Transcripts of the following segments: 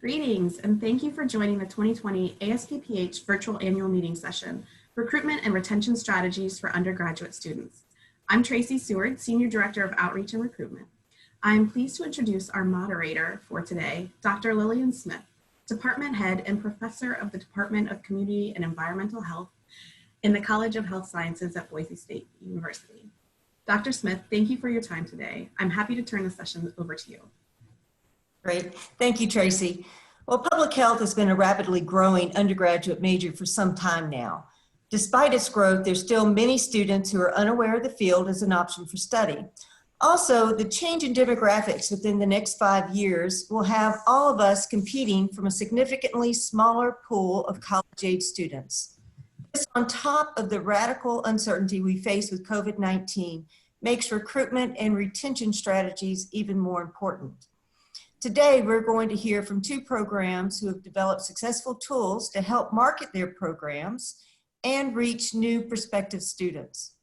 Greetings, and thank you for joining the 2020 ASBPH Virtual Annual Meeting Session, Recruitment and Retention Strategies for Undergraduate Students. I'm Tracy Seward, Senior Director of Outreach and Recruitment. I'm pleased to introduce our moderator for today, Dr. Lillian Smith, Department Head and Professor of the Department of Community and Environmental Health in the College of Health Sciences at Boise State University. Dr. Smith, thank you for your time today. I'm happy to turn the session over to you. Great. Thank you, Tracy. Well, public health has been a rapidly growing undergraduate major for some time now. Despite its growth, there's still many students who are unaware of the field as an option for study. Also, the change in demographics within the next 5 years will have all of us competing from a significantly smaller pool of college-age students. This, on top of the radical uncertainty we face with COVID-19, makes recruitment and retention strategies even more important. Today, we're going to hear from two programs who have developed successful tools to help market their programs and reach new prospective students.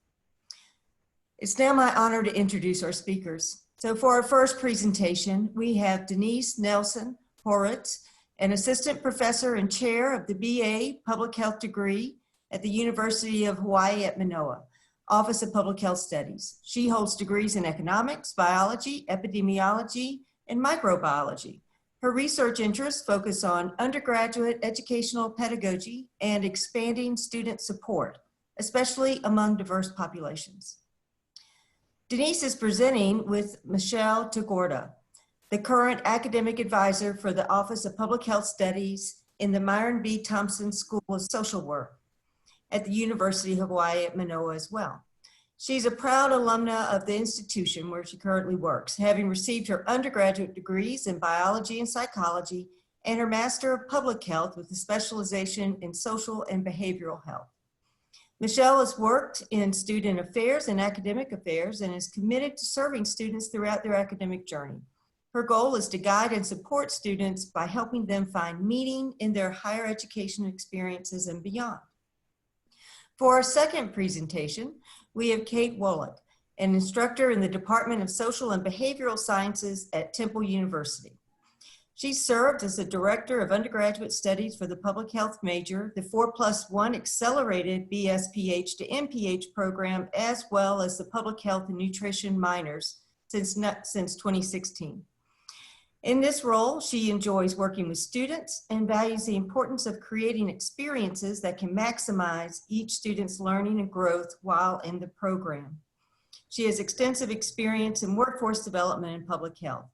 It's now my honor to introduce our speakers. So for our first presentation, we have Denise Nelson Horitz, an assistant professor and chair of the BA Public Health degree at the University of Hawaii at Manoa, Office of Public Health Studies. She holds degrees in economics, biology, epidemiology, and microbiology. Her research interests focus on undergraduate educational pedagogy and expanding student support, especially among diverse populations. Denise is presenting with Michelle Tagorda, the current academic advisor for the Office of Public Health Studies in the Myron B. Thompson School of Social Work at the University of Hawaii at Manoa as well. She's a proud alumna of the institution where she currently works, having received her undergraduate degrees in biology and psychology and her Master of Public Health with a specialization in social and behavioral health. Michelle has worked in student affairs and academic affairs and is committed to serving students throughout their academic journey. Her goal is to guide and support students by helping them find meaning in their higher education experiences and beyond. For our second presentation, we have Kate Wollick, an instructor in the Department of Social and Behavioral Sciences at Temple University. She served as the Director of Undergraduate Studies for the Public Health major, the 4+1 Accelerated BSPH to MPH program, as well as the Public Health and Nutrition minors since 2016. In this role, she enjoys working with students and values the importance of creating experiences that can maximize each student's learning and growth while in the program. She has extensive experience in workforce development and public health.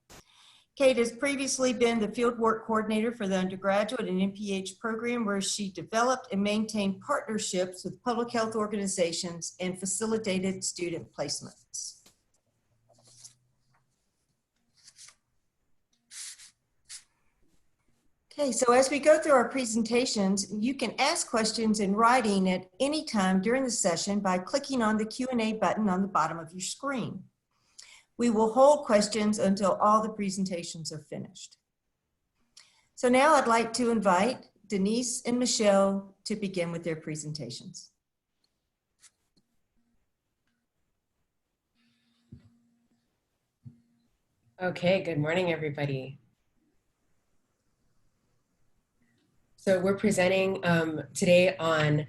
Kate has previously been the fieldwork coordinator for the undergraduate and MPH program, where she developed and maintained partnerships with public health organizations and facilitated student placements. Okay, so as we go through our presentations, you can ask questions in writing at any time during the session by clicking on the Q&A button on the bottom of your screen. We will hold questions until all the presentations are finished. So now I'd like to invite Denise and Michelle to begin with their presentations. Okay, good morning, everybody. So we're presenting today on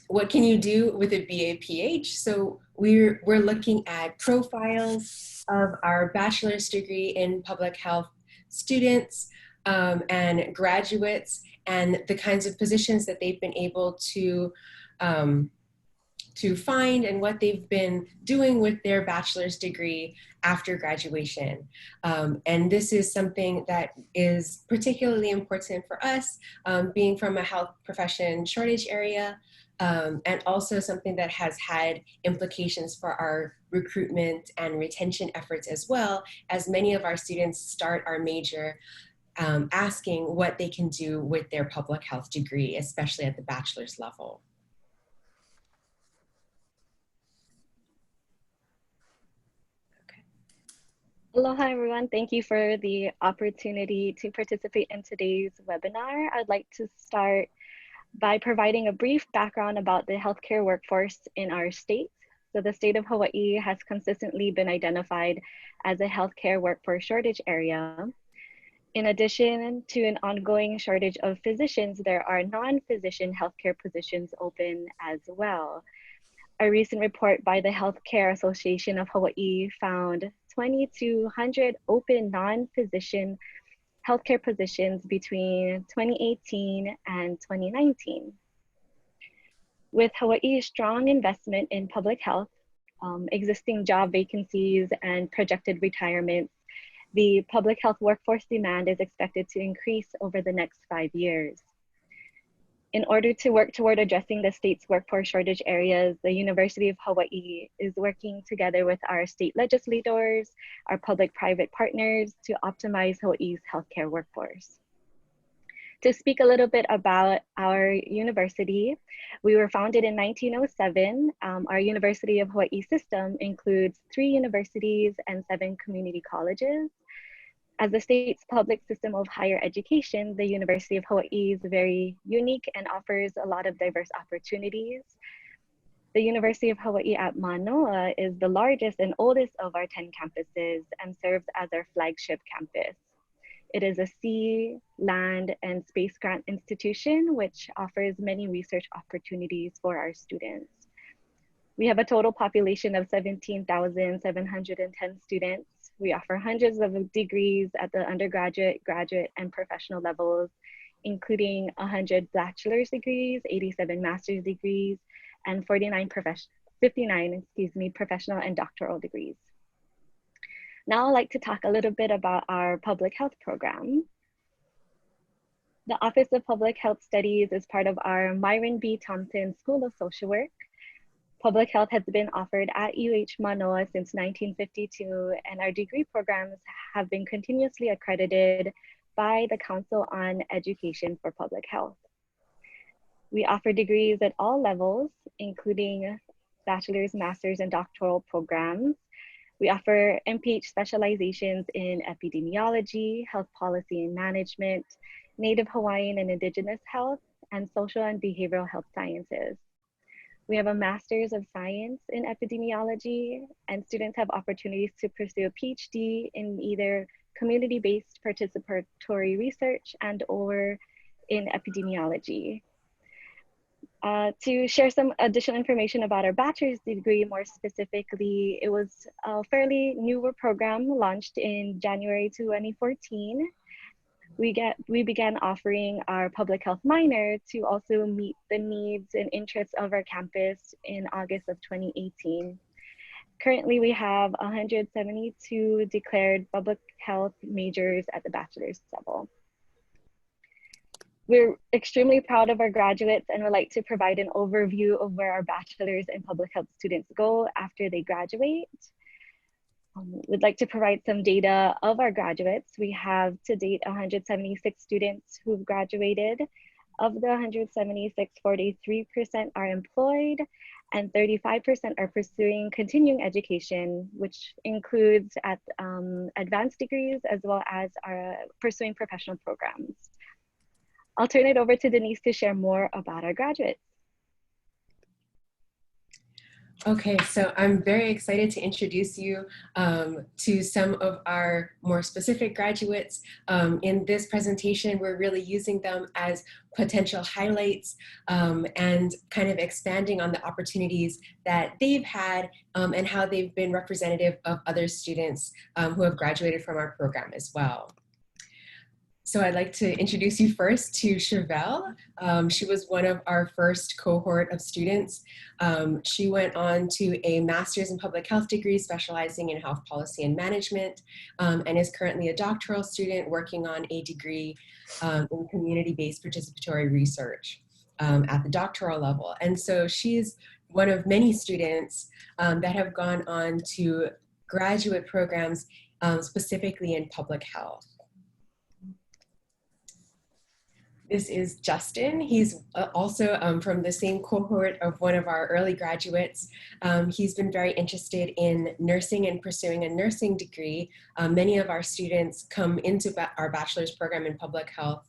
what can you do with a BAPH? So we're looking at profiles of our bachelor's degree in public health students and graduates, and the kinds of positions that they've been able to find and what they've been doing with their bachelor's degree after graduation. And this is something that is particularly important for us, being from a health profession shortage area, and also something that has had implications for our recruitment and retention efforts as well, as many of our students start our major asking what they can do with their public health degree, especially at the bachelor's level. Aloha everyone, thank you for the opportunity to participate in today's webinar. I'd like to start by providing a brief background about the healthcare workforce in our state. So the state of Hawaii has consistently been identified as a healthcare workforce shortage area. In addition to an ongoing shortage of physicians, there are non-physician healthcare positions open as well. A recent report by the Healthcare Association of Hawaii found 2,200 open non-physician healthcare positions between 2018 and 2019. With Hawaii's strong investment in public health, existing job vacancies, and projected retirements, the public health workforce demand is expected to increase over the next 5 years. In order to work toward addressing the state's workforce shortage areas, the University of Hawaii is working together with our state legislators, our public-private partners to optimize Hawaii's healthcare workforce. To speak a little bit about our university, we were founded in 1907. Our University of Hawaii system includes 3 universities and 7 community colleges. As the state's public system of higher education, the University of Hawaii is very unique and offers a lot of diverse opportunities. The University of Hawaii at Manoa is the largest and oldest of our 10 campuses and serves as our flagship campus. It is a sea, land, and space grant institution, which offers many research opportunities for our students. We have a total population of 17,710 students. We offer hundreds of degrees at the undergraduate, graduate, and professional levels, including 100 bachelor's degrees, 87 master's degrees, and 59 professional and doctoral degrees. Now I'd like to talk a little bit about our public health program. The Office of Public Health Studies is part of our Myron B. Thompson School of Social Work. Public health has been offered at UH Manoa since 1952, and our degree programs have been continuously accredited by the Council on Education for Public Health. We offer degrees at all levels, including bachelor's, master's, and doctoral programs. We offer MPH specializations in epidemiology, health policy and management, Native Hawaiian and Indigenous health, and social and behavioral health sciences. We have a Master's of Science in Epidemiology, and students have opportunities to pursue a PhD in either community-based participatory research and or in epidemiology. To share some additional information about our bachelor's degree, more specifically, it was a fairly newer program launched in January 2014. We began offering our public health minor to also meet the needs and interests of our campus in August of 2018. Currently, we have 172 declared public health majors at the bachelor's level. We're extremely proud of our graduates and would like to provide an overview of where our bachelor's and public health students go after they graduate. We'd like to provide some data of our graduates. We have to date 176 students who've graduated. Of the 176, 43% are employed and 35% are pursuing continuing education, which includes at advanced degrees as well as our pursuing professional programs. I'll turn it over to Denise to share more about our graduates. Okay, so I'm very excited to introduce you to some of our more specific graduates. In this presentation, we're really using them as potential highlights and kind of expanding on the opportunities that they've had and how they've been representative of other students who have graduated from our program as well. So I'd like to introduce you first to Chevelle. She was one of our first cohort of students. She went on to a master's in public health degree specializing in health policy and management and is currently a doctoral student working on a degree in community-based participatory research at the doctoral level. And so she's one of many students that have gone on to graduate programs specifically in public health. This is Justin. He's also from the same cohort of one of our early graduates. He's been very interested in nursing and pursuing a nursing degree. Many of our students come into our bachelor's program in public health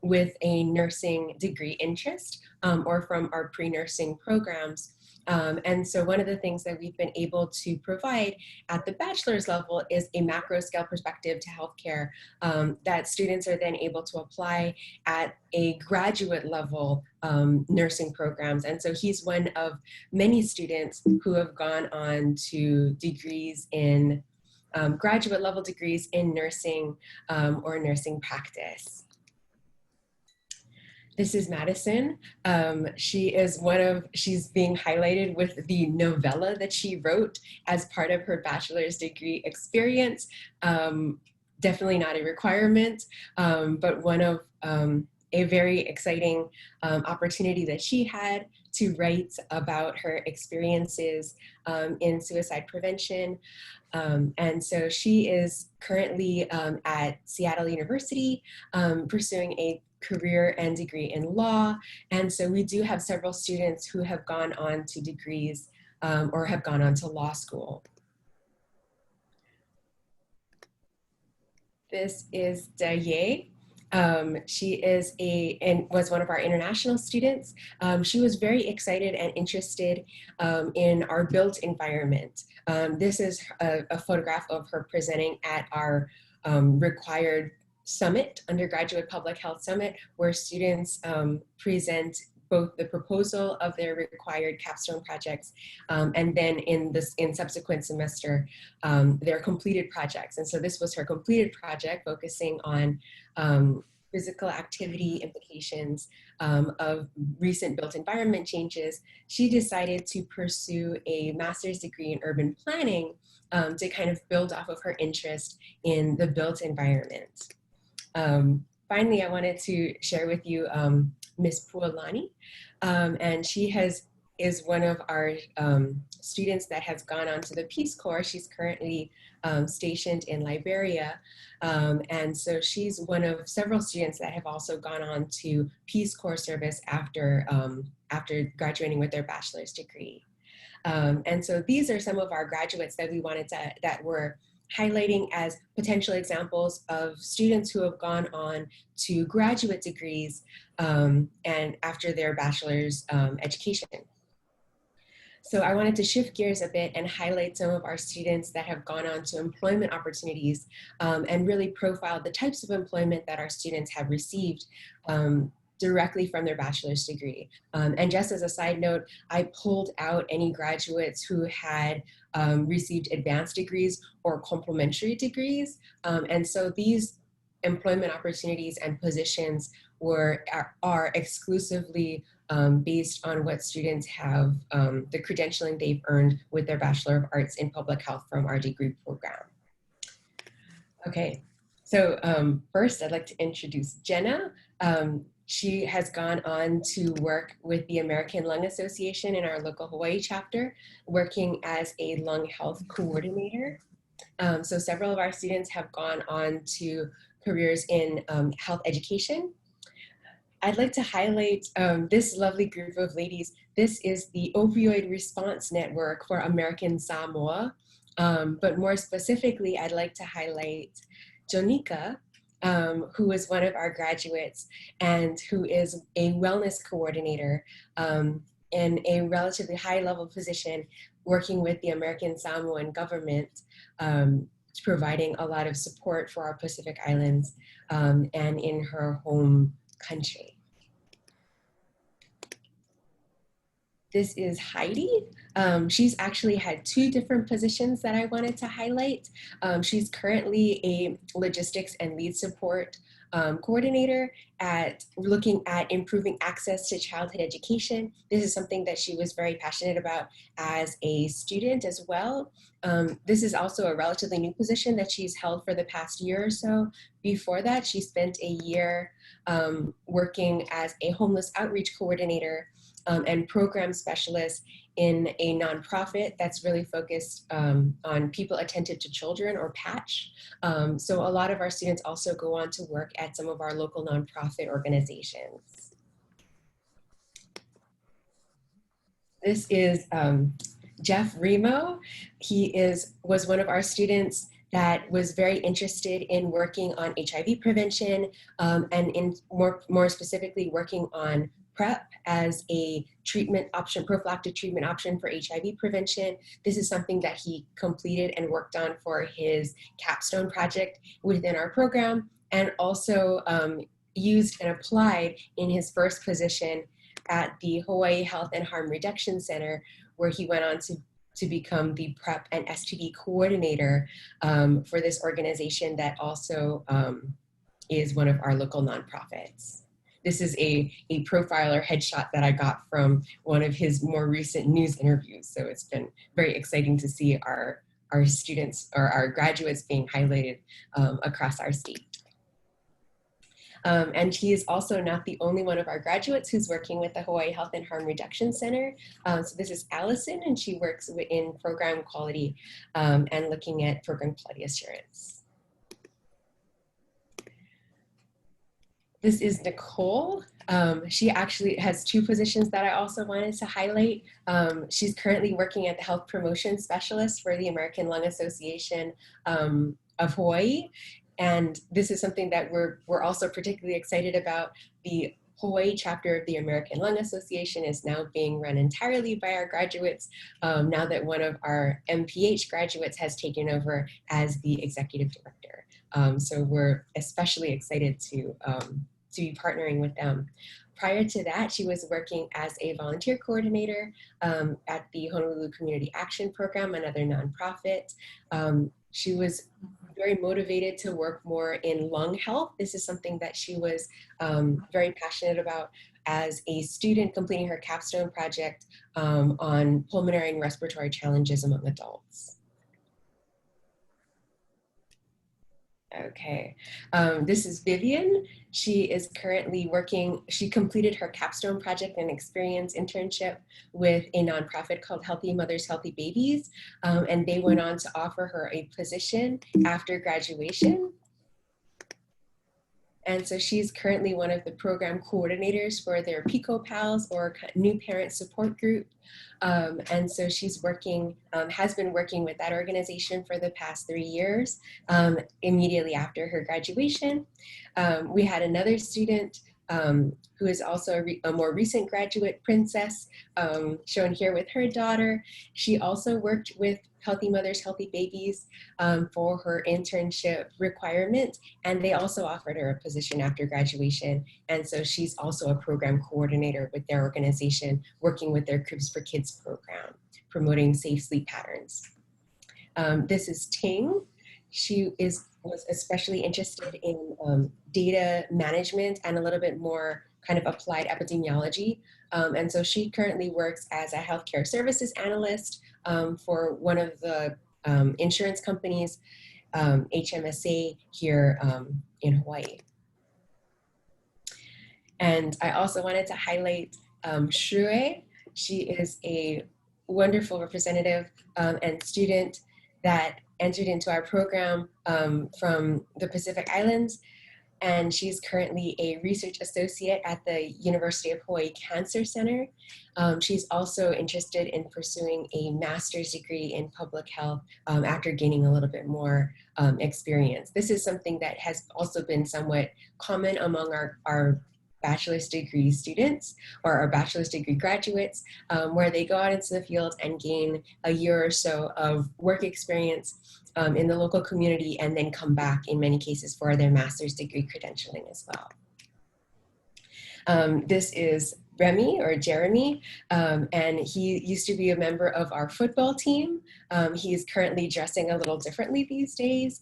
with a nursing degree interest or from our pre-nursing programs. And so one of the things that we've been able to provide at the bachelor's level is a macro scale perspective to healthcare that students are then able to apply at a graduate level nursing programs. And so he's one of many students who have gone on to degrees in graduate level degrees in nursing or nursing practice. This is Madison. She's being highlighted with the novella that she wrote as part of her bachelor's degree experience. Definitely not a requirement, but one of a very exciting opportunity that she had to write about her experiences in suicide prevention. And so she is currently at Seattle University pursuing a career and degree in law. And so we do have several students who have gone on to degrees or have gone on to law school. This is Daye. She was one of our international students. She was very excited and interested in our built environment. This is a photograph of her presenting at our required summit, Undergraduate Public Health Summit, where students present both the proposal of their required capstone projects and then in subsequent semester, their completed projects. And so this was her completed project focusing on physical activity implications of recent built environment changes. She decided to pursue a master's degree in urban planning to kind of build off of her interest in the built environment. Finally, I wanted to share with you Ms. Pualani, and she is one of our students that has gone on to the Peace Corps. She's currently stationed in Liberia, and so she's one of several students that have also gone on to Peace Corps service after graduating with their bachelor's degree. And so these are some of our graduates that we wanted that were highlighting as potential examples of students who have gone on to graduate degrees and after their bachelor's education. So I wanted to shift gears a bit and highlight some of our students that have gone on to employment opportunities and really profile the types of employment that our students have received directly from their bachelor's degree. And just as a side note, I pulled out any graduates who had received advanced degrees or complementary degrees. And so these employment opportunities and positions are exclusively based on what students have, the credentialing they've earned with their Bachelor of Arts in Public Health from our degree program. Okay, so first I'd like to introduce Jenna. She has gone on to work with the American Lung Association in our local Hawaii chapter, working as a lung health coordinator. So several of our students have gone on to careers in health education. I'd like to highlight this lovely group of ladies. This is the Opioid Response Network for American Samoa. But more specifically, I'd like to highlight Jonika, who is one of our graduates and who is a wellness coordinator in a relatively high level position working with the American Samoan government, providing a lot of support for our Pacific Islands and in her home country. This is Heidi. She's actually had two different positions that I wanted to highlight. She's currently a logistics and lead support coordinator looking at improving access to childhood education. This is something that she was very passionate about as a student as well. This is also a relatively new position that she's held for the past year or so. Before that, she spent a year working as a homeless outreach coordinator and program specialist in a nonprofit that's really focused on people attentive to children, or BAPH. So a lot of our students also go on to work at some of our local nonprofit organizations. This is Jeff Remo. He was one of our students that was very interested in working on HIV prevention and in more specifically working on PrEP as a treatment option, prophylactic treatment option for HIV prevention. This is something that he completed and worked on for his capstone project within our program, and also used and applied in his first position at the Hawai'i Health and Harm Reduction Center, where he went on to become the PrEP and STD coordinator for this organization that also is one of our local nonprofits. This is a profiler headshot that I got from one of his more recent news interviews. So it's been very exciting to see our students or our graduates being highlighted across our state. And he is also not the only one of our graduates who's working with the Hawai'i Health and Harm Reduction Center. So this is Allison, and she works in program quality and looking at program quality assurance. This is Nicole. She actually has two positions that I also wanted to highlight. She's currently working at the Health Promotion Specialist for the American Lung Association of Hawaii. And this is something that we're also particularly excited about. The Hawaii chapter of the American Lung Association is now being run entirely by our graduates, now that one of our MPH graduates has taken over as the executive director. So we're especially excited to be partnering with them. Prior to that, she was working as a volunteer coordinator at the Honolulu Community Action Program, another nonprofit. She was very motivated to work more in lung health. This is something that she was very passionate about as a student completing her capstone project on pulmonary and respiratory challenges among adults. Okay, this is Vivian. She is currently working, she completed her capstone project and experience internship with a nonprofit called Healthy Mothers, Healthy Babies, and they went on to offer her a position after graduation. And so she's currently one of the program coordinators for their PICO Pals, or New Parent Support Group. And so she's working, has been working with that organization for the past 3 years, immediately after her graduation. We had another student who is also a more recent graduate, Princess, shown here with her daughter. She also worked with Healthy Mothers, Healthy Babies for her internship requirement, and they also offered her a position after graduation. And so she's also a program coordinator with their organization, working with their Cribs for Kids program, promoting safe sleep patterns. This is Ting. She was especially interested in data management and a little bit more kind of applied epidemiology. And so she currently works as a healthcare services analyst for one of the insurance companies, HMSA, here in Hawaii. And I also wanted to highlight Shrue. She is a wonderful representative and student that entered into our program from the Pacific Islands. And she's currently a research associate at the University of Hawaii Cancer Center. She's also interested in pursuing a master's degree in public health after gaining a little bit more experience. This is something that has also been somewhat common among our bachelor's degree students or our bachelor's degree graduates, where they go out into the field and gain a year or so of work experience in the local community, and then come back in many cases for their master's degree credentialing as well. This is Remy, or Jeremy, and he used to be a member of our football team. He's currently dressing a little differently these days.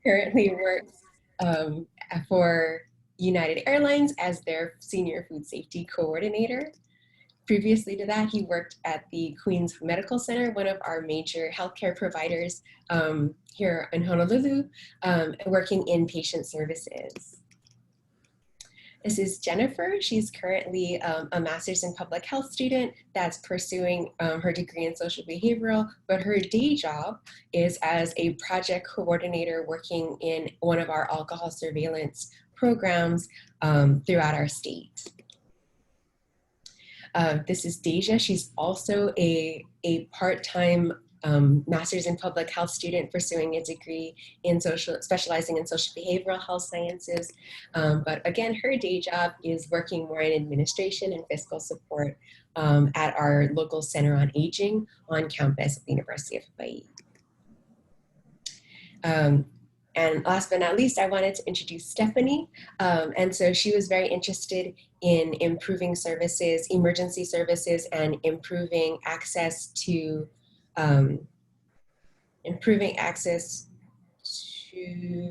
Currently works for United Airlines as their senior food safety coordinator. Previously to that, he worked at the Queens Medical Center, one of our major healthcare providers here in Honolulu, working in patient services. This is Jennifer. She's currently a master's in public health student that's pursuing her degree in social behavioral, but her day job is as a project coordinator working in one of our alcohol surveillance programs throughout our state. This is Deja. She's also a part-time master's in public health student pursuing a degree in specializing in social behavioral health sciences. But again, her day job is working more in administration and fiscal support at our local Center on Aging on campus at the University of Hawaii. And last but not least, I wanted to introduce Stephanie. And so she was very interested in improving services, emergency services, and improving access to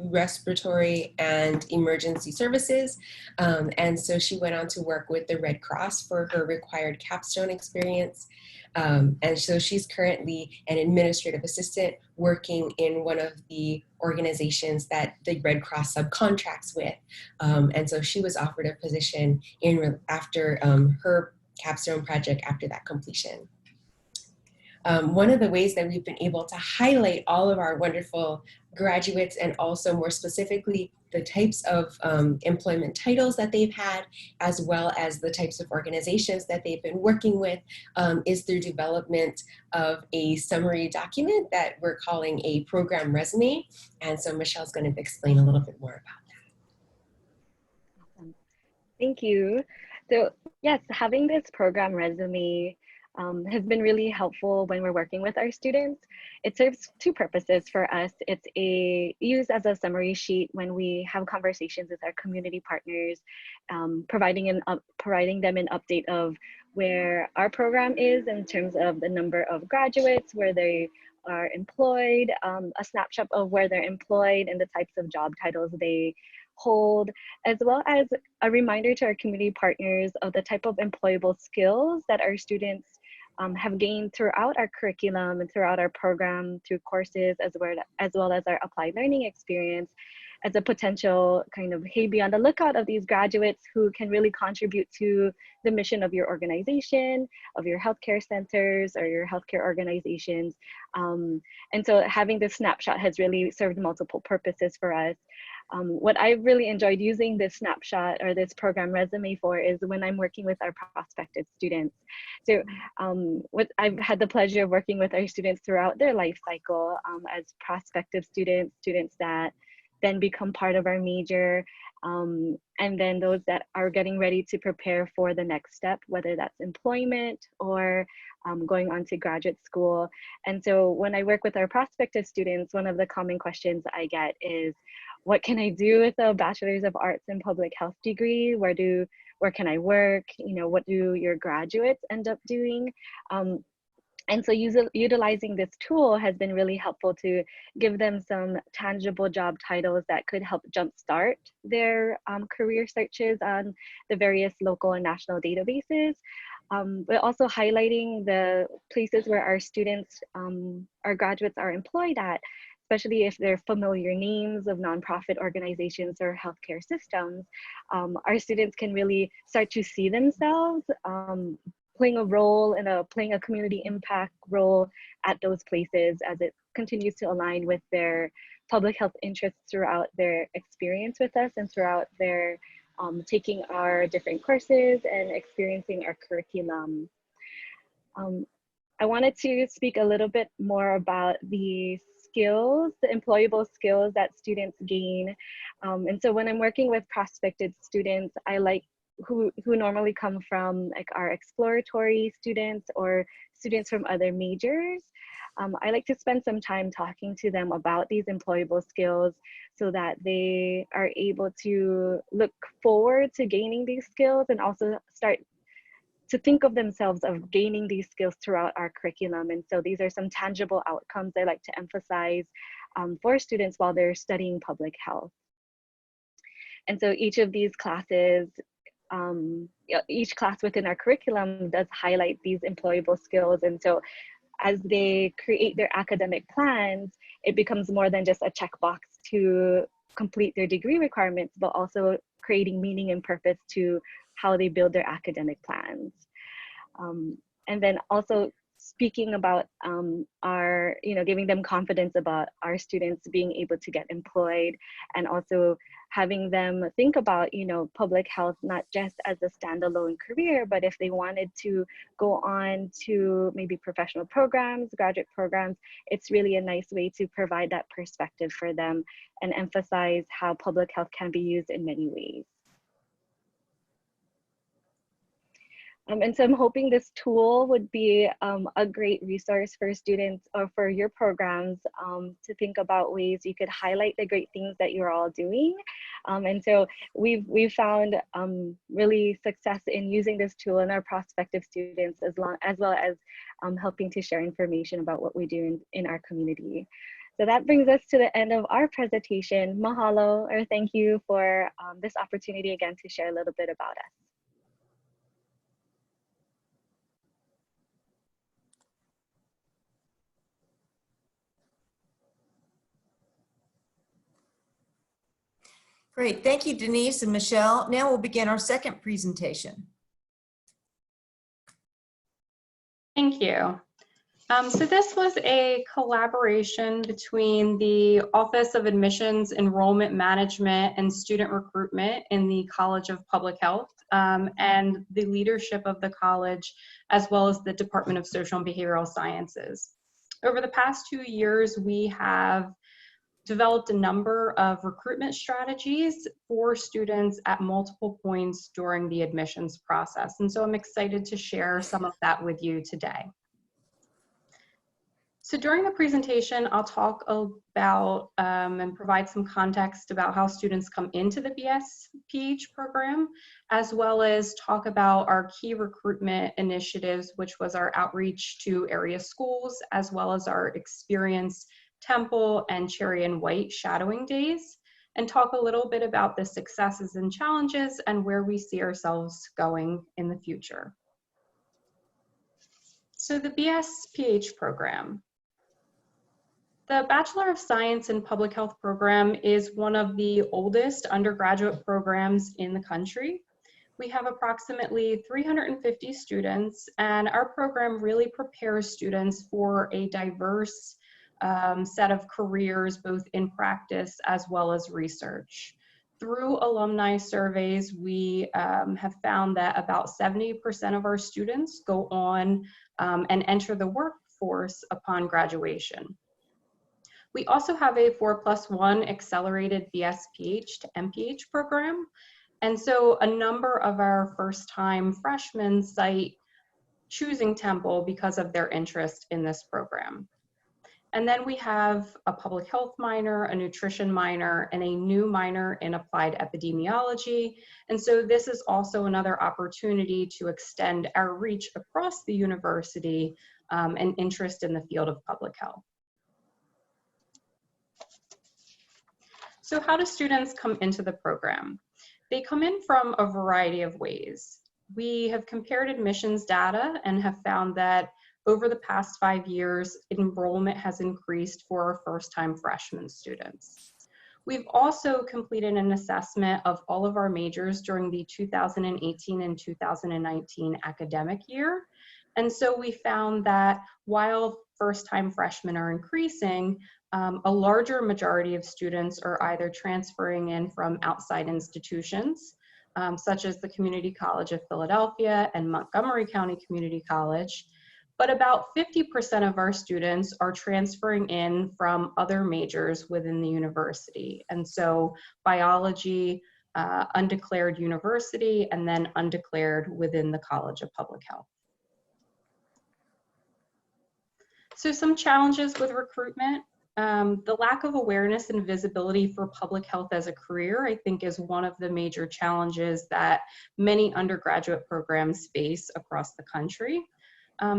respiratory and emergency services. And so she went on to work with the Red Cross for her required capstone experience. And so she's currently an administrative assistant working in one of the organizations that the Red Cross subcontracts with. And so she was offered a position after her capstone project after that completion. One of the ways that we've been able to highlight all of our wonderful graduates, and also more specifically the types of employment titles that they've had, as well as the types of organizations that they've been working with, is through development of a summary document that we're calling a program resume. And so Michelle's going to explain a little bit more about that. Awesome. Thank you. So yes, having this program resume has been really helpful when we're working with our students. It serves two purposes for us. It's used as a summary sheet when we have conversations with our community partners, providing them an update of where our program is in terms of the number of graduates, where they are employed, a snapshot of where they're employed and the types of job titles they hold, as well as a reminder to our community partners of the type of employable skills that our students have gained throughout our curriculum and throughout our program through courses, as well as our applied learning experience, as a potential kind of, hey, be on the lookout of these graduates who can really contribute to the mission of your organization, of your healthcare centers or your healthcare organizations. And so having this snapshot has really served multiple purposes for us. What I've really enjoyed using this snapshot or this program resume for is when I'm working with our prospective students. So I've had the pleasure of working with our students throughout their life cycle as prospective students, students that then become part of our major, and then those that are getting ready to prepare for the next step, whether that's employment or going on to graduate school. And so when I work with our prospective students, one of the common questions I get is, what can I do with a Bachelor's of Arts in Public Health degree? Where can I work? You know, what do your graduates end up doing? And so utilizing this tool has been really helpful to give them some tangible job titles that could help jumpstart their career searches on the various local and national databases, but also highlighting the places where our students, our graduates are employed at, especially if they're familiar names of nonprofit organizations or healthcare systems. Our students can really start to see themselves playing a role in playing a community impact role at those places as it continues to align with their public health interests throughout their experience with us and throughout their taking our different courses and experiencing our curriculum. I wanted to speak a little bit more about the skills, the employable skills that students gain. And so when I'm working with prospective students, I like who normally come from like our exploratory students or students from other majors. I like to spend some time talking to them about these employable skills so that they are able to look forward to gaining these skills and also start to think of themselves of gaining these skills throughout our curriculum. And so these are some tangible outcomes I like to emphasize for students while they're studying public health. And so each of these classes, each class within our curriculum does highlight these employable skills. And so as they create their academic plans, it becomes more than just a checkbox to complete their degree requirements, but also creating meaning and purpose to how they build their academic plans. And then also speaking about our, giving them confidence about our students being able to get employed, and also having them think about, public health, not just as a standalone career, but if they wanted to go on to maybe professional programs, graduate programs, it's really a nice way to provide that perspective for them and emphasize how public health can be used in many ways. And so I'm hoping this tool would be a great resource for students or for your programs to think about ways you could highlight the great things that you're all doing. And so we've found really success in using this tool in our prospective students, as well as helping to share information about what we do in our community. So that brings us to the end of our presentation. Mahalo, or thank you for this opportunity again to share a little bit about us. Great, thank you, Denise and Michelle. Now we'll begin our second presentation. Thank you. So this was a collaboration between the Office of Admissions, Enrollment Management, and Student Recruitment in the College of Public Health and the leadership of the college, as well as the Department of Social and Behavioral Sciences. Over the past 2 years, we have developed a number of recruitment strategies for students at multiple points during the admissions process. And so I'm excited to share some of that with you today. So during the presentation, I'll talk about and provide some context about how students come into the BAPH program, as well as talk about our key recruitment initiatives, which was our outreach to area schools, as well as our experience Temple and Cherry and White shadowing days, and talk a little bit about the successes and challenges and where we see ourselves going in the future. So the BAPH program. The Bachelor of Science in Public Health program is one of the oldest undergraduate programs in the country. We have approximately 350 students, and our program really prepares students for a diverse set of careers, both in practice as well as research. Through alumni surveys, we have found that about 70% of our students go on and enter the workforce upon graduation. We also have a 4+1 accelerated BSPH to MPH program. And so a number of our first-time freshmen cite choosing Temple because of their interest in this program. And then we have a public health minor, a nutrition minor, and a new minor in applied epidemiology. And so this is also another opportunity to extend our reach across the university and interest in the field of public health. So how do students come into the program? They come in from a variety of ways. We have compared admissions data and have found that over the past 5 years, enrollment has increased for our first-time freshman students. We've also completed an assessment of all of our majors during the 2018 and 2019 academic year. And so we found that while first-time freshmen are increasing, a larger majority of students are either transferring in from outside institutions, such as the Community College of Philadelphia and Montgomery County Community College, but about 50% of our students are transferring in from other majors within the university. And so biology, undeclared university, and then undeclared within the College of Public Health. So some challenges with recruitment. The lack of awareness and visibility for public health as a career, I think, is one of the major challenges that many undergraduate programs face across the country.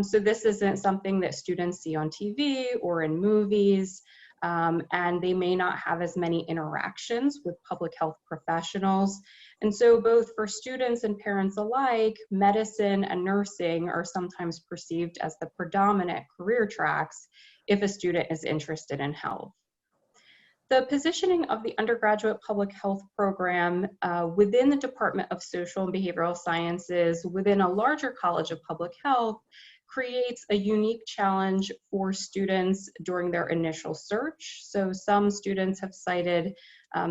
So this isn't something that students see on TV or in movies, and they may not have as many interactions with public health professionals. And so both for students and parents alike, medicine and nursing are sometimes perceived as the predominant career tracks if a student is interested in health. The positioning of the undergraduate public health program within the Department of Social and Behavioral Sciences within a larger College of Public Health creates a unique challenge for students during their initial search. So some students have cited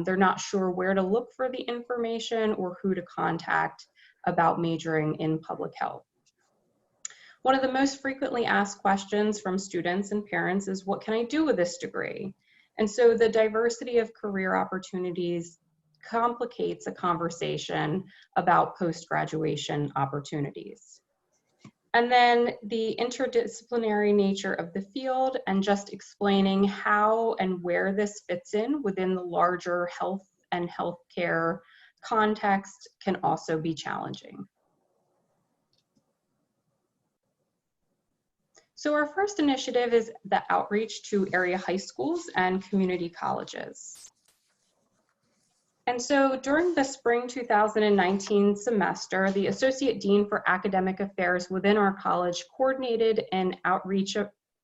they're not sure where to look for the information or who to contact about majoring in public health. One of the most frequently asked questions from students and parents is, what can I do with this degree? And so the diversity of career opportunities complicates a conversation about post-graduation opportunities. And then the interdisciplinary nature of the field and just explaining how and where this fits in within the larger health and healthcare context can also be challenging. So our first initiative is the outreach to area high schools and community colleges. And so during the spring 2019 semester, the Associate Dean for Academic Affairs within our college coordinated an outreach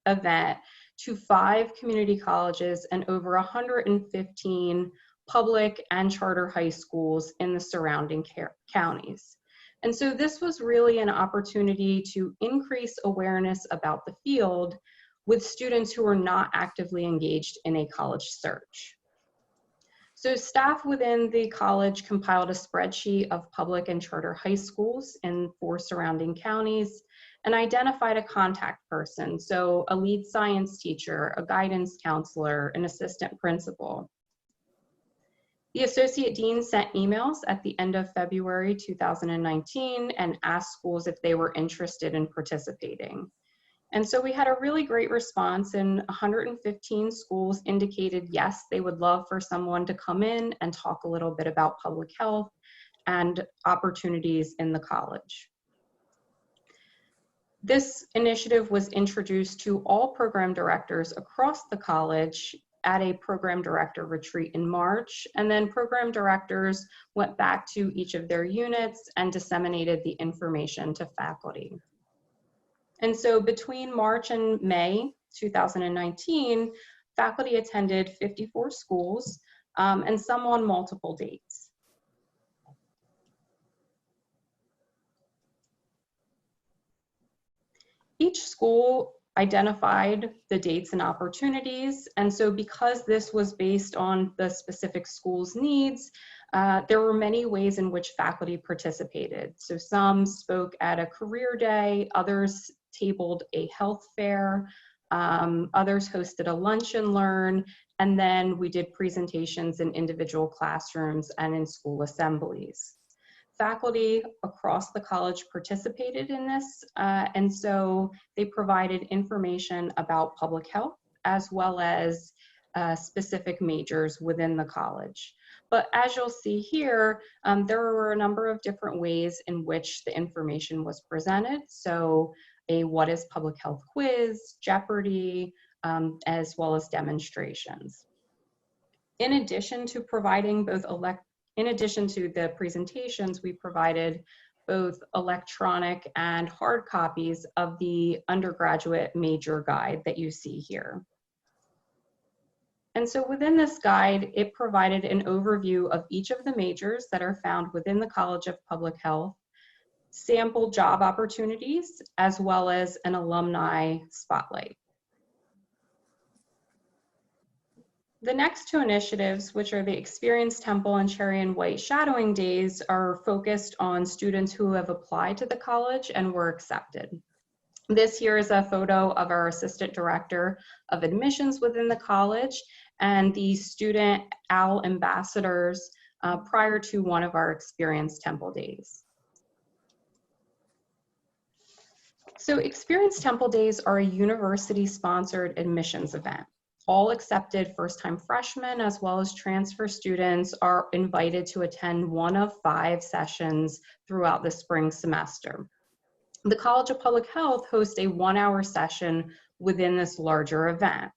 event to 5 community colleges and over 115 public and charter high schools in the surrounding counties. And so this was really an opportunity to increase awareness about the field with students who are not actively engaged in a college search. So staff within the college compiled a spreadsheet of public and charter high schools in 4 surrounding counties and identified a contact person, so a lead science teacher, a guidance counselor, an assistant principal. The Associate Dean sent emails at the end of February 2019 and asked schools if they were interested in participating. And so we had a really great response, and 115 schools indicated yes, they would love for someone to come in and talk a little bit about public health and opportunities in the college. This initiative was introduced to all program directors across the college at a program director retreat in March, and then program directors went back to each of their units and disseminated the information to faculty. And so between March and May 2019, faculty attended 54 schools and some on multiple dates. Each school identified the dates and opportunities, and so because this was based on the specific school's needs, there were many ways in which faculty participated. So some spoke at a career day, others tabled a health fair, others hosted a lunch and learn, and then we did presentations in individual classrooms and in school assemblies. Faculty across the college participated in this, and so they provided information about public health as well as specific majors within the college. But as you'll see here, there were a number of different ways in which the information was presented. So a what is public health quiz, Jeopardy, as well as demonstrations. In addition to providing both in addition to the presentations, we provided both electronic and hard copies of the undergraduate major guide that you see here. And so within this guide, it provided an overview of each of the majors that are found within the College of Public Health, sample job opportunities, as well as an alumni spotlight. The next 2 initiatives, which are the Experience Temple and Cherry and White Shadowing Days, are focused on students who have applied to the college and were accepted. This here is a photo of our Assistant Director of Admissions within the college and the student OWL ambassadors prior to one of our Experience Temple Days. So Experience Temple Days are a university-sponsored admissions event. All accepted first-time freshmen as well as transfer students are invited to attend one of 5 sessions throughout the spring semester. The College of Public Health hosts a 1-hour session within this larger event.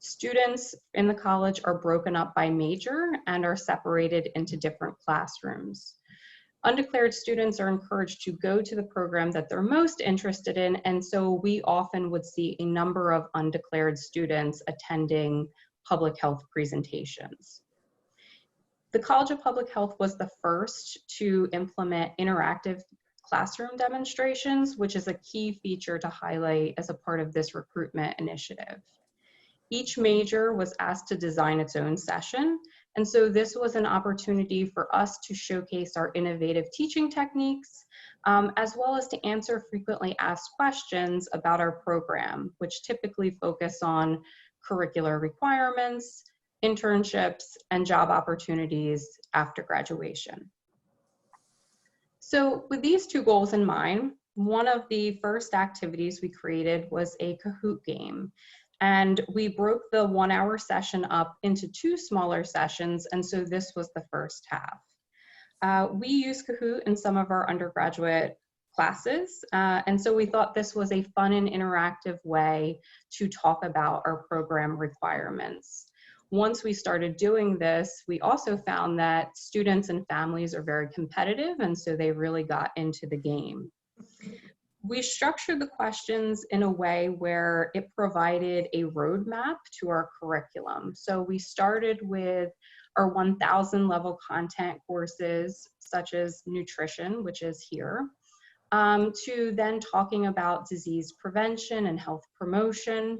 Students in the college are broken up by major and are separated into different classrooms. Undeclared students are encouraged to go to the program that they're most interested in, and so we often would see a number of undeclared students attending public health presentations. The College of Public Health was the first to implement interactive classroom demonstrations, which is a key feature to highlight as a part of this recruitment initiative. Each major was asked to design its own session, and so this was an opportunity for us to showcase our innovative teaching techniques, as well as to answer frequently asked questions about our program, which typically focus on curricular requirements, internships, and job opportunities after graduation. So with these two goals in mind, one of the first activities we created was a Kahoot game. And we broke the 1 hour session up into 2 smaller sessions, and so this was the first half. We use Kahoot in some of our undergraduate classes, and so we thought this was a fun and interactive way to talk about our program requirements. Once we started doing this, we also found that students and families are very competitive, and so they really got into the game. We structured the questions in a way where it provided a roadmap to our curriculum. So we started with our 1,000 level content courses, such as nutrition, which is here, to then talking about disease prevention and health promotion,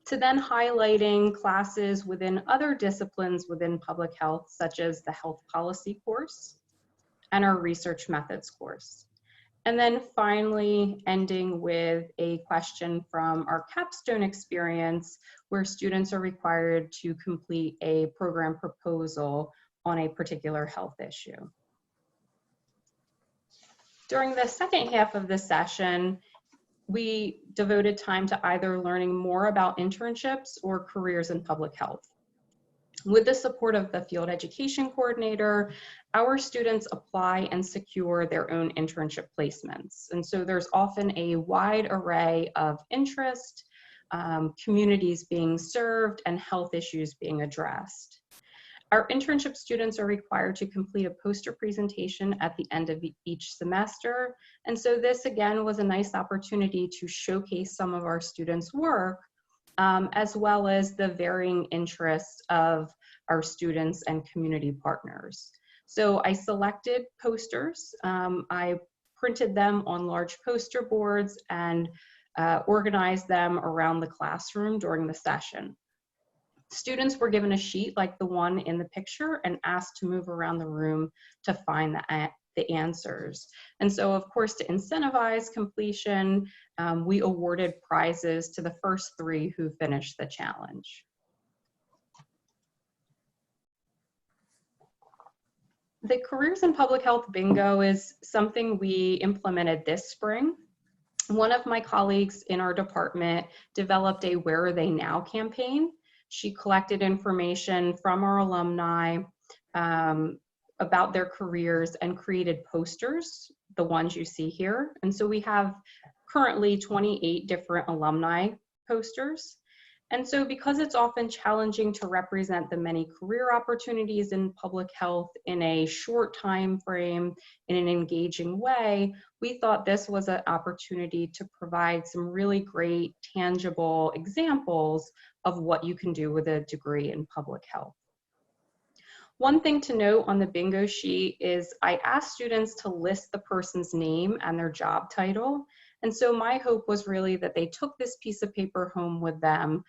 to then highlighting classes within other disciplines within public health, such as the health policy course and our research methods course. And then finally ending with a question from our capstone experience, where students are required to complete a program proposal on a particular health issue. During the second half of the session, we devoted time to either learning more about internships or careers in public health. With the support of the field education coordinator, our students apply and secure their own internship placements. And so there's often a wide array of interest, communities being served, and health issues being addressed. Our internship students are required to complete a poster presentation at the end of each semester. And so this again was a nice opportunity to showcase some of our students' work, as well as the varying interests of our students and community partners. So I selected posters. I printed them on large poster boards and organized them around the classroom during the session. Students were given a sheet like the one in the picture and asked to move around the room to find the answers. And so, of course, to incentivize completion, we awarded prizes to the first 3 who finished the challenge. The Careers in Public Health Bingo is something we implemented this spring. One of my colleagues in our department developed a Where Are They Now campaign. She collected information from our alumni about their careers and created posters, the ones you see here. And so we have currently 28 different alumni posters. And so because it's often challenging to represent the many career opportunities in public health in a short time frame, in an engaging way, we thought this was an opportunity to provide some really great tangible examples of what you can do with a degree in public health. One thing to note on the bingo sheet is I asked students to list the person's name and their job title. And so my hope was really that they took this piece of paper home with them.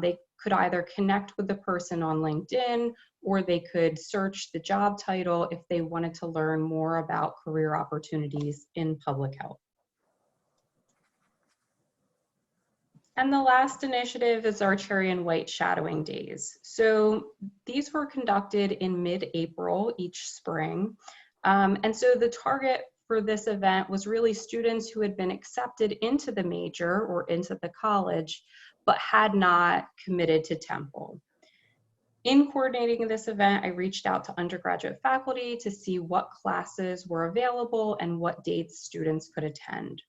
They could either connect with the person on LinkedIn, or they could search the job title if they wanted to learn more about career opportunities in public health. And the last initiative is our Cherry and White Shadowing Days. So these were conducted in mid-April each spring. And so the target for this event was really students who had been accepted into the major or into the college, but had not committed to Temple. In coordinating this event, I reached out to undergraduate faculty to see what classes were available and what dates students could attend,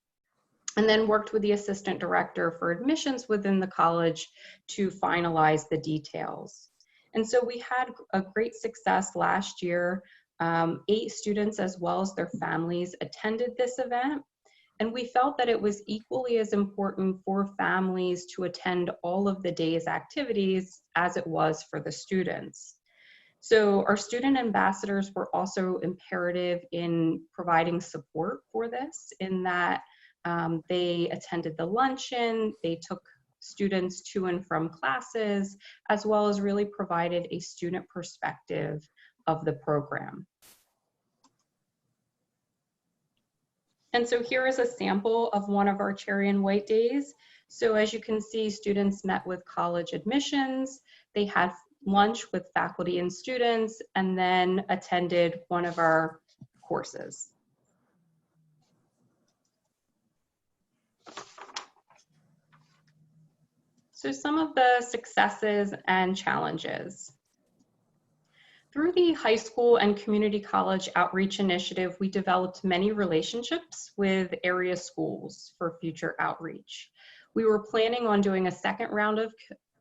and then worked with the assistant director for admissions within the college to finalize the details. And so we had a great success last year. 8 students as well as their families attended this event. And we felt that it was equally as important for families to attend all of the day's activities as it was for the students. So our student ambassadors were also imperative in providing support for this, in that they attended the luncheon, they took students to and from classes, as well as really provided a student perspective of the program. And so here is a sample of one of our cherry and white days. So as you can see, students met with college admissions, they had lunch with faculty and students, and then attended one of our courses. So some of the successes and challenges. Through the high school and community college outreach initiative, we developed many relationships with area schools for future outreach. We were planning on doing a second round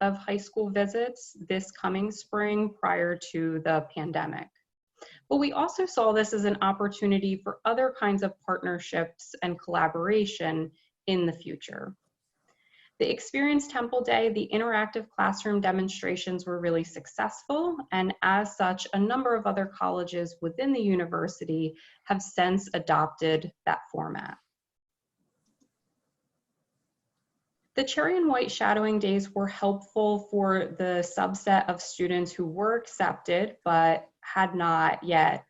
of high school visits this coming spring prior to the pandemic. But we also saw this as an opportunity for other kinds of partnerships and collaboration in the future. The Experience Temple Day, the interactive classroom demonstrations were really successful, and as such, a number of other colleges within the university have since adopted that format. The cherry and white shadowing days were helpful for the subset of students who were accepted but had not yet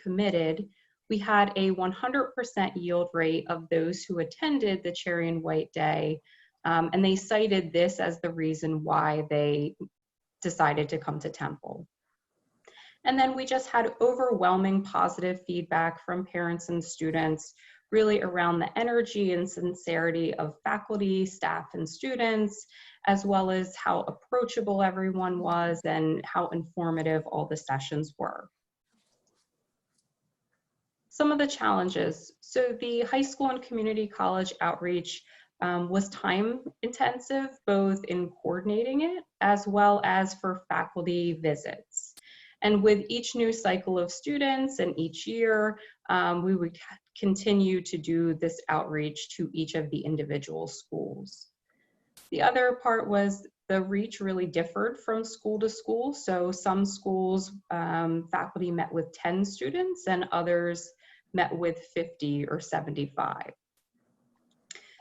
committed. We had a 100% yield rate of those who attended the cherry and white day. And they cited this as the reason why they decided to come to Temple. And then we just had overwhelming positive feedback from parents and students, really around the energy and sincerity of faculty, staff, and students, as well as how approachable everyone was and how informative all the sessions were. Some of the challenges. So the high school and community college outreach was time intensive, both in coordinating it as well as for faculty visits. And with each new cycle of students and each year, we would continue to do this outreach to each of the individual schools. The other part was the reach really differed from school to school. So some schools, faculty met with 10 students and others met with 50 or 75.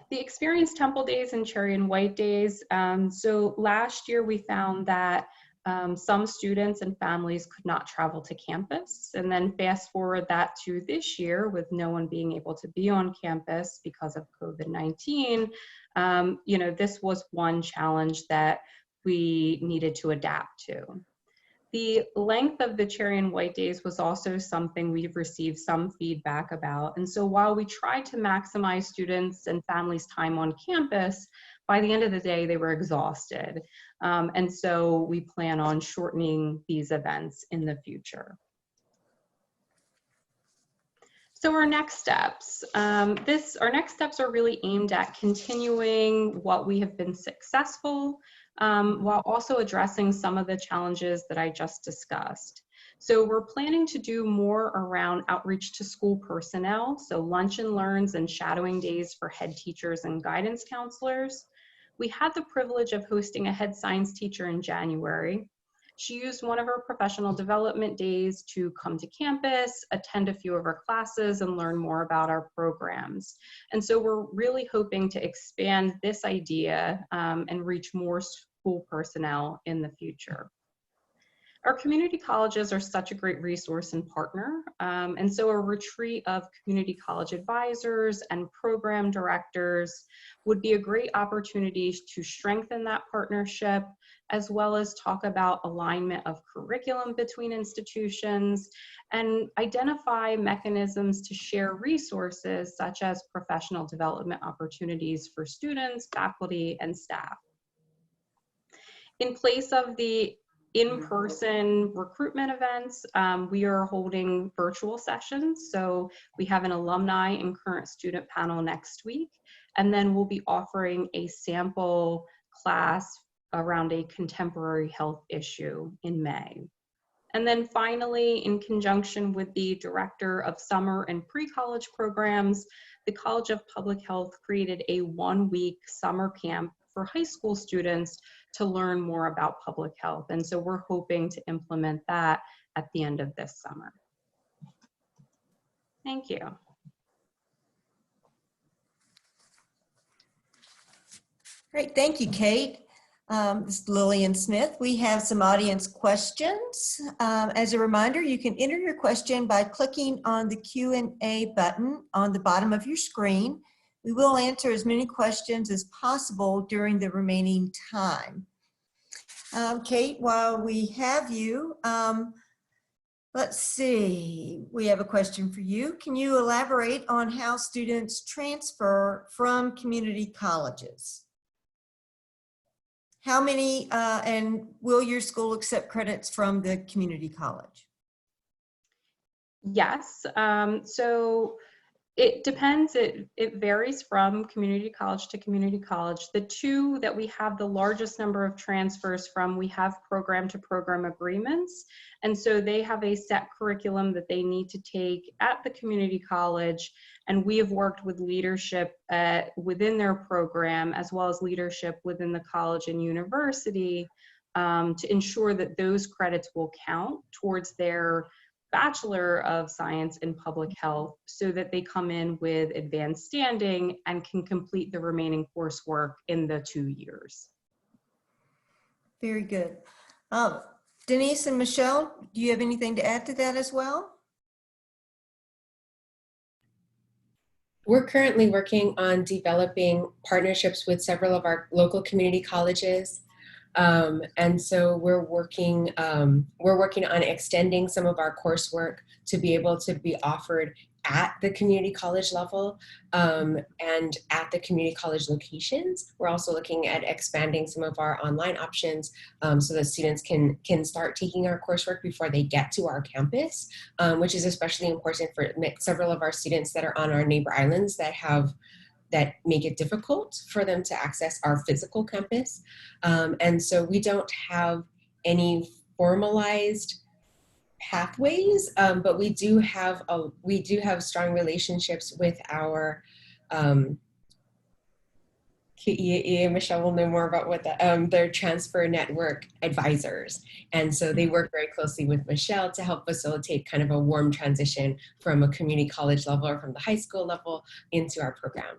The Experience Temple Days and Cherry and White Days. So last year we found that some students and families could not travel to campus, and then fast forward that to this year with no one being able to be on campus because of COVID-19. You know, this was one challenge that we needed to adapt to. The length of the cherry and white days was also something we've received some feedback about. And so while we tried to maximize students and families' time on campus, by the end of the day, they were exhausted. And so we plan on shortening these events in the future. So our next steps. Our next steps are really aimed at continuing what we have been successful, while also addressing some of the challenges that I just discussed. So we're planning to do more around outreach to school personnel, so lunch and learns and shadowing days for head teachers and guidance counselors. We had the privilege of hosting a head science teacher in January. She used one of her professional development days to come to campus, attend a few of our classes, and learn more about our programs. And so we're really hoping to expand this idea and reach more school personnel in the future. Our community colleges are such a great resource and partner. And so a retreat of community college advisors and program directors would be a great opportunity to strengthen that partnership, as well as talk about alignment of curriculum between institutions and identify mechanisms to share resources such as professional development opportunities for students, faculty, and staff. In place of the in-person recruitment events, we are holding virtual sessions. So we have an alumni and current student panel next week, and then we'll be offering a sample class around a contemporary health issue in May. And then finally, in conjunction with the Director of Summer and Pre-College Programs, the College of Public Health created a one-week summer camp for high school students to learn more about public health. And so we're hoping to implement that at the end of this summer. Thank you. Great, thank you, Kate. This is Lillian Smith. We have some audience questions. As a reminder, you can enter your question by clicking on the Q&A button on the bottom of your screen. We will answer as many questions as possible during the remaining time. Kate, while we have you, let's see, we have a question for you. Can you elaborate on how students transfer from community colleges? How many, and will your school accept credits from the community college? Yes, so it depends. It varies from community college to community college. The two that we have the largest number of transfers from, we have program to program agreements. And so they have a set curriculum that they need to take at the community college. And we have worked with leadership within their program, as well as leadership within the college and university, to ensure that those credits will count towards their Bachelor of Science in Public Health, so that they come in with advanced standing and can complete the remaining coursework in the 2 years. Very good. Denise and Michelle, do you have anything to add to that as well? We're currently working on developing partnerships with several of our local community colleges. And so we're working on extending some of our coursework to be able to be offered at the community college level and at the community college locations. We're also looking at expanding some of our online options so that students can start taking our coursework before they get to our campus, which is especially important for several of our students that are on our neighbor islands that make it difficult for them to access our physical campus. And so we don't have any formalized pathways, but we do have strong relationships with our, Michelle will know more about what their transfer network advisors. And so they work very closely with Michelle to help facilitate kind of a warm transition from a community college level or from the high school level into our program.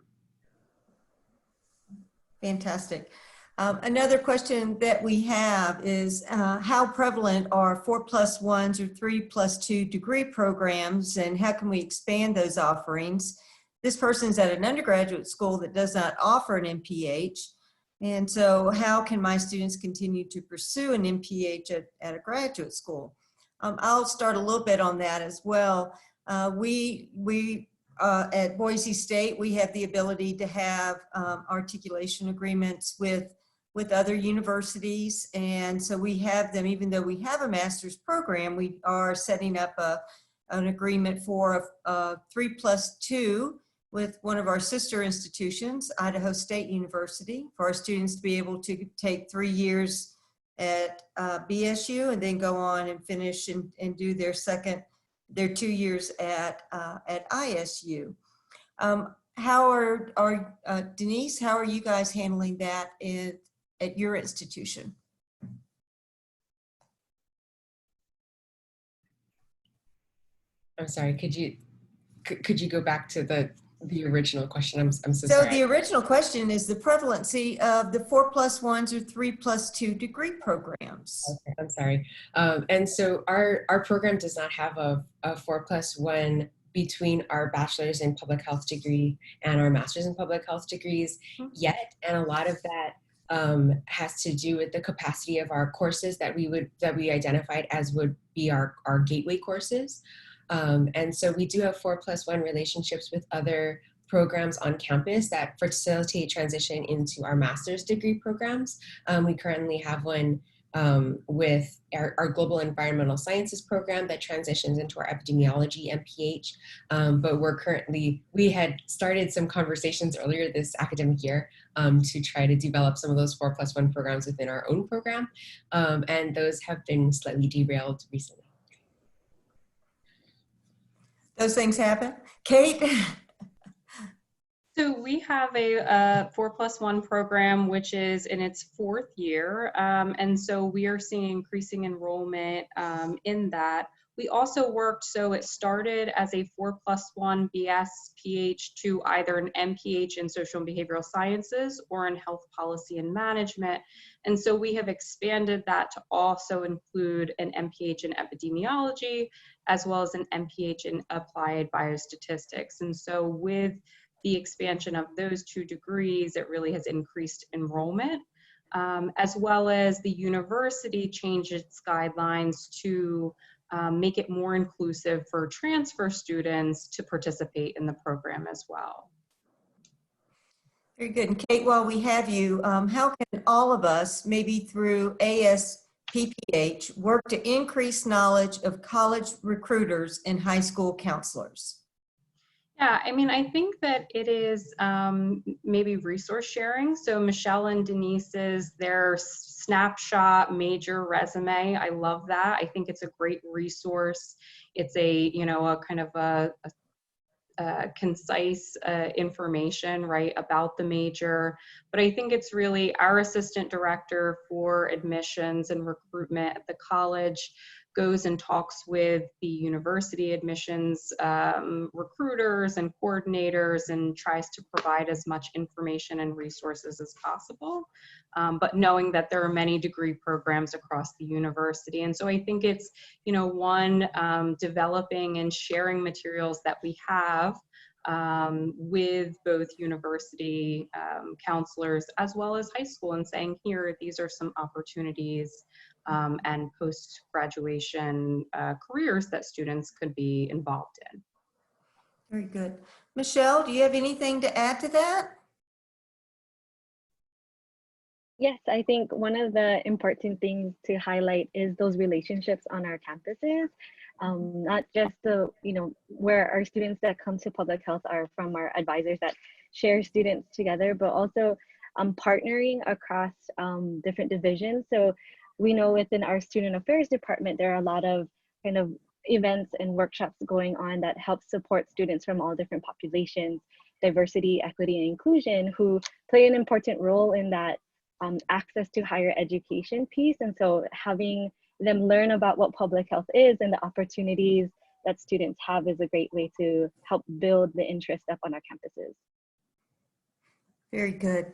Fantastic. Another question that we have is how prevalent are 4+1s or 3+2 degree programs, and how can we expand those offerings? This person's at an undergraduate school that does not offer an MPH. And so how can my students continue to pursue an MPH at a graduate school? I'll start a little bit on that as well. At Boise State, we have the ability to have articulation agreements with other universities. And so we have them, even though we have a master's program, we are setting up an agreement for a 3+2 with one of our sister institutions, Idaho State University, for our students to be able to take 3 years at BSU and then go on and finish and do their 2 years at ISU. Denise, how are you guys handling that at your institution? I'm sorry, could you go back to the original question? I'm so So sorry. the original question is the prevalency of the 4+1s or 3+2 degree programs. Okay, I'm sorry. And so our program does not have a 4+1 between our bachelor's in public health degree and our master's in public health degrees yet. And a lot of that has to do with the capacity of our courses that we identified as would be our gateway courses. And so we do have 4+1 relationships with other programs on campus that facilitate transition into our master's degree programs. We currently have one with our Global Environmental Sciences program that transitions into our epidemiology MPH. But we had started some conversations earlier this academic year to try to develop some of those 4+1 programs within our own program. And those have been slightly derailed recently. Those things happen. Kate? So we have a 4+1 program, which is in its 4th year. And so we are seeing increasing enrollment in that. We also worked, so it started as a 4+1 BS/PH to either an MPH in social and behavioral sciences or in health policy and management. And so we have expanded that to also include an MPH in epidemiology, as well as an MPH in applied biostatistics. And so with the expansion of those 2 degrees, it really has increased enrollment, as well as the university changed its guidelines to make it more inclusive for transfer students to participate in the program as well. Very good. And Kate, while we have you, how can all of us, maybe through ASPPH, work to increase knowledge of college recruiters and high school counselors? Yeah, I mean, I think that it is maybe resource sharing. So Michelle and Denise's, their snapshot major resume, I love that. I think it's a great resource. It's a, you know, a kind of a concise information, right, about the major. But I think it's really our assistant director for admissions and recruitment at the college goes and talks with the university admissions recruiters and coordinators and tries to provide as much information and resources as possible. But knowing that there are many degree programs across the university. And so I think it's, you know, one, developing and sharing materials that we have with both university counselors as well as high school and saying, here, these are some opportunities and post-graduation careers that students could be involved in. Very good. Michelle, do you have anything to add to that? Yes, I think one of the important things to highlight is those relationships on our campuses. Not just the, you know, where our students that come to public health are from our advisors that share students together, but also partnering across different divisions. So we know within our student affairs department, there are a lot of kind of events and workshops going on that help support students from all different populations, diversity, equity, and inclusion, who play an important role in that access to higher education piece. And so having them learn about what public health is and the opportunities that students have is a great way to help build the interest up on our campuses. Very good.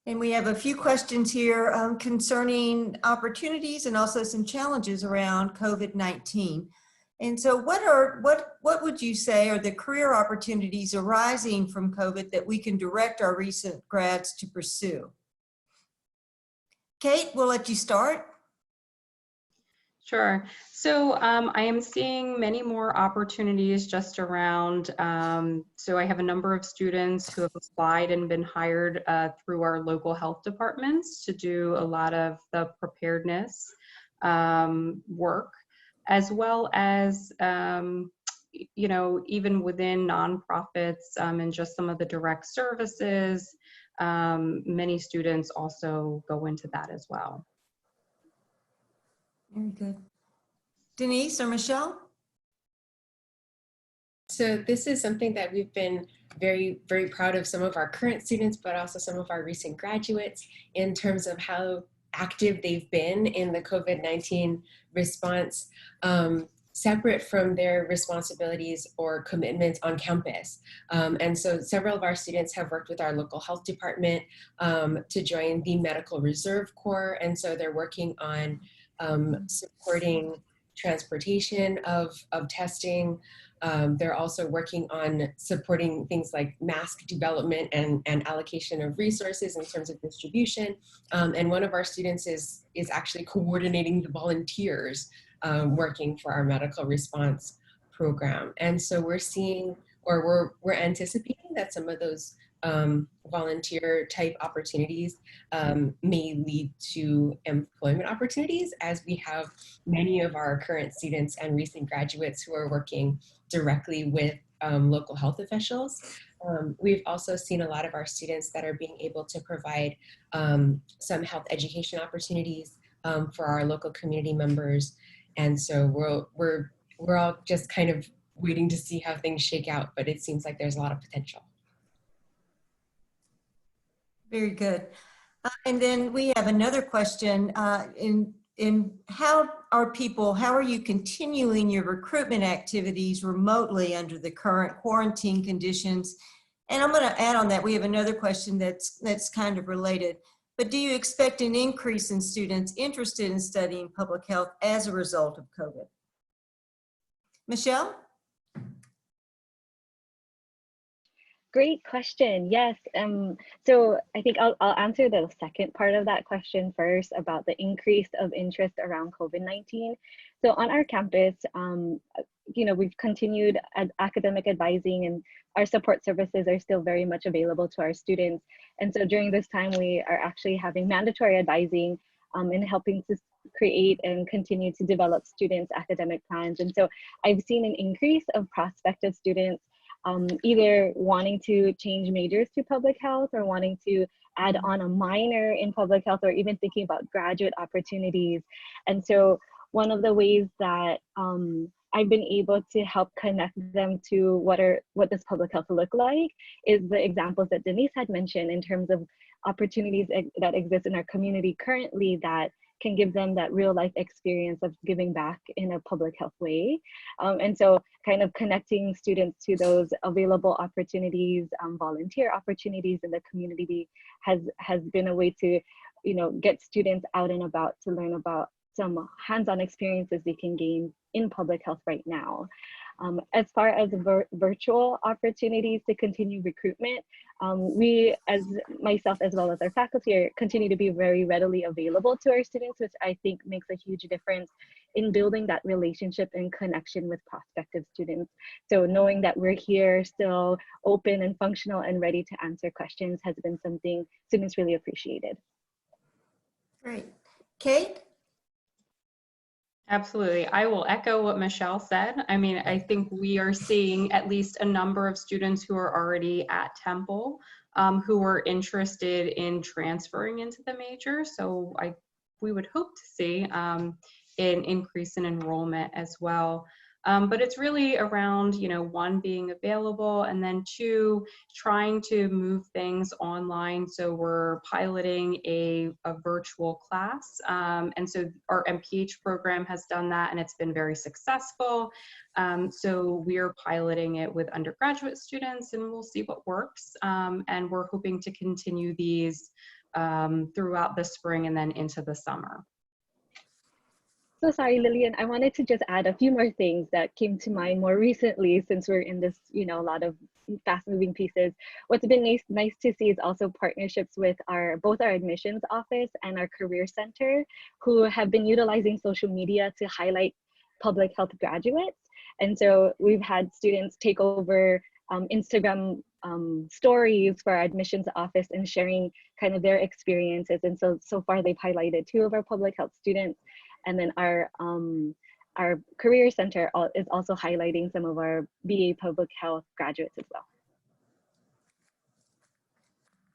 And we have a few questions here concerning opportunities and also some challenges around COVID-19. And so what would you say are the career opportunities arising from COVID that we can direct our recent grads to pursue? Kate, we'll let you start. Sure. So I am seeing many more opportunities just around, so I have a number of students who have applied and been hired through our local health departments to do a lot of the preparedness work, as well as, you know, even within nonprofits and just some of the direct services, many students also go into that as well. Very good. Denise or Michelle? So this is something that we've been very, very proud of some of our current students, but also some of our recent graduates in terms of how active they've been in the COVID-19 response, separate from their responsibilities or commitments on campus. And so several of our students have worked with our local health department to join the Medical Reserve Corps. And so they're working on supporting transportation of testing. They're also working on supporting things like mask development and allocation of resources in terms of distribution. And one of our students is actually coordinating the volunteers working for our medical response program. And so we're seeing, or we're anticipating that some of those volunteer type opportunities may lead to employment opportunities, as we have many of our current students and recent graduates who are working directly with local health officials. We've also seen a lot of our students that are being able to provide some health education opportunities for our local community members. And so we're all just kind of waiting to see how things shake out, but it seems like there's a lot of potential. Very good. And then we have another question. How are you continuing your recruitment activities remotely under the current quarantine conditions? And I'm going to add on that, we have another question that's kind of related. But do you expect an increase in students interested in studying public health as a result of COVID? Michelle? Great question. Yes. So I think I'll answer the second part of that question first about the increase of interest around COVID-19. So on our campus, we've continued academic advising, and our support services are still very much available to our students. And so during this time, we are actually having mandatory advising and helping to create and continue to develop students' academic plans. And so I've seen an increase of prospective students either wanting to change majors to public health or wanting to add on a minor in public health, or even thinking about graduate opportunities. And so one of the ways that I've been able to help connect them to what does public health look like is the examples that Denise had mentioned in terms of opportunities that exist in our community currently that can give them that real life experience of giving back in a public health way. And so kind of connecting students to those available opportunities, volunteer opportunities in the community has been a way to, get students out and about to learn about some hands-on experiences they can gain in public health right now. As far as virtual opportunities to continue recruitment, we, as myself as well as our faculty, continue to be very readily available to our students, which I think makes a huge difference in building that relationship and connection with prospective students. So knowing that we're here still open and functional and ready to answer questions has been something students really appreciated. Great. Kate? Absolutely. I will echo what Michelle said. I mean, I think we are seeing at least a number of students who are already at Temple who are interested in transferring into the major. So we would hope to see an increase in enrollment as well. But it's really around, one, being available, and then two, trying to move things online. So we're piloting a virtual class. And so our MPH program has done that, and it's been very successful. So we're piloting it with undergraduate students, and we'll see what works. And we're hoping to continue these throughout the spring and then into the summer. So sorry, Lillian, I wanted to just add a few more things that came to mind more recently, since we're in this, a lot of fast moving pieces. What's been nice to see is also partnerships with both our admissions office and our career center, who have been utilizing social media to highlight public health graduates. And so we've had students take over Instagram stories for our admissions office and sharing kind of their experiences. And so far they've highlighted 2 of our public health students. And then our career center is also highlighting some of our BA public health graduates as well.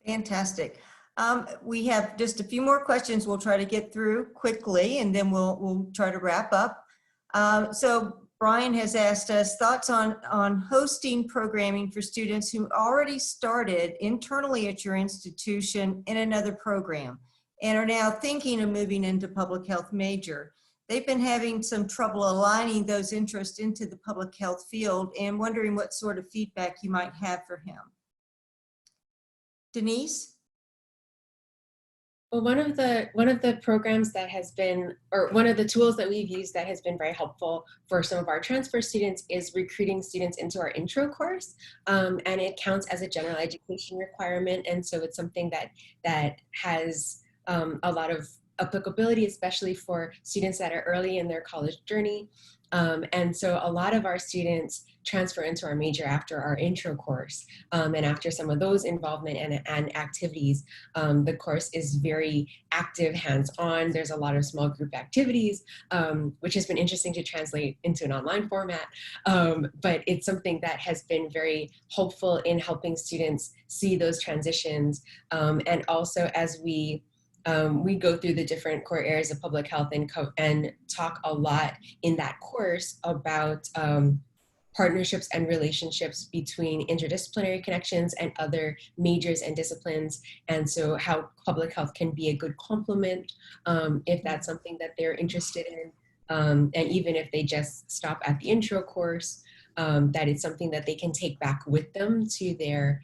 Fantastic. We have just a few more questions we'll try to get through quickly, and then we'll try to wrap up. So Brian has asked us thoughts on hosting programming for students who already started internally at your institution in another program and are now thinking of moving into public health major. They've been having some trouble aligning those interests into the public health field and wondering what sort of feedback you might have for him. Denise? Well, one of the programs that has been, or one of the tools that we've used that has been very helpful for some of our transfer students is recruiting students into our intro course. And it counts as a general education requirement. And so it's something that has a lot of applicability, especially for students that are early in their college journey. And so a lot of our students transfer into our major after our intro course. And after some of those involvement and activities, the course is very active, hands-on. There's a lot of small group activities, which has been interesting to translate into an online format. But it's something that has been very hopeful in helping students see those transitions. And also as we go through the different core areas of public health and talk a lot in that course about partnerships and relationships between interdisciplinary connections and other majors and disciplines. And so how public health can be a good complement if that's something that they're interested in. And even if they just stop at the intro course, that it's something that they can take back with them to their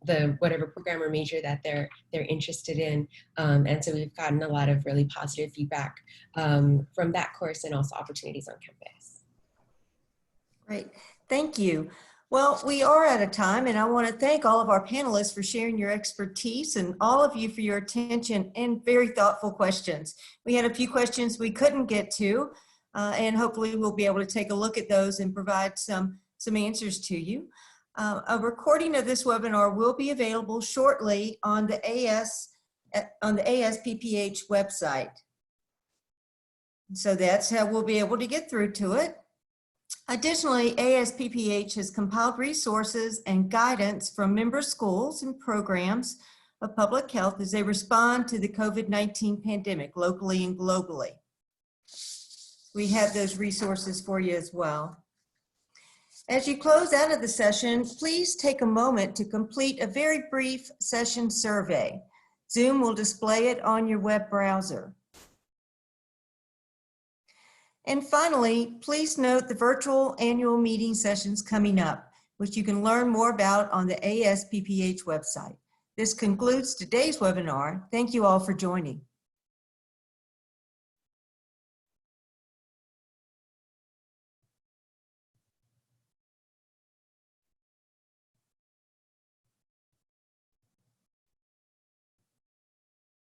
the whatever program or major that they're interested in. And so we've gotten a lot of really positive feedback from that course, and also opportunities on campus. Great, thank you. Well, we are out of time, and I want to thank all of our panelists for sharing your expertise, and all of you for your attention and very thoughtful questions. We had a few questions we couldn't get to, and hopefully we'll be able to take a look at those and provide some answers to you. A recording of this webinar will be available shortly on the ASPPH website. So that's how we'll be able to get through to it. Additionally, ASPPH has compiled resources and guidance from member schools and programs of public health as they respond to the COVID-19 pandemic locally and globally. We have those resources for you as well. As you close out of the session, please take a moment to complete a very brief session survey. Zoom will display it on your web browser. And finally, please note the virtual annual meeting sessions coming up, which you can learn more about on the ASPPH website. This concludes today's webinar. Thank you all for joining.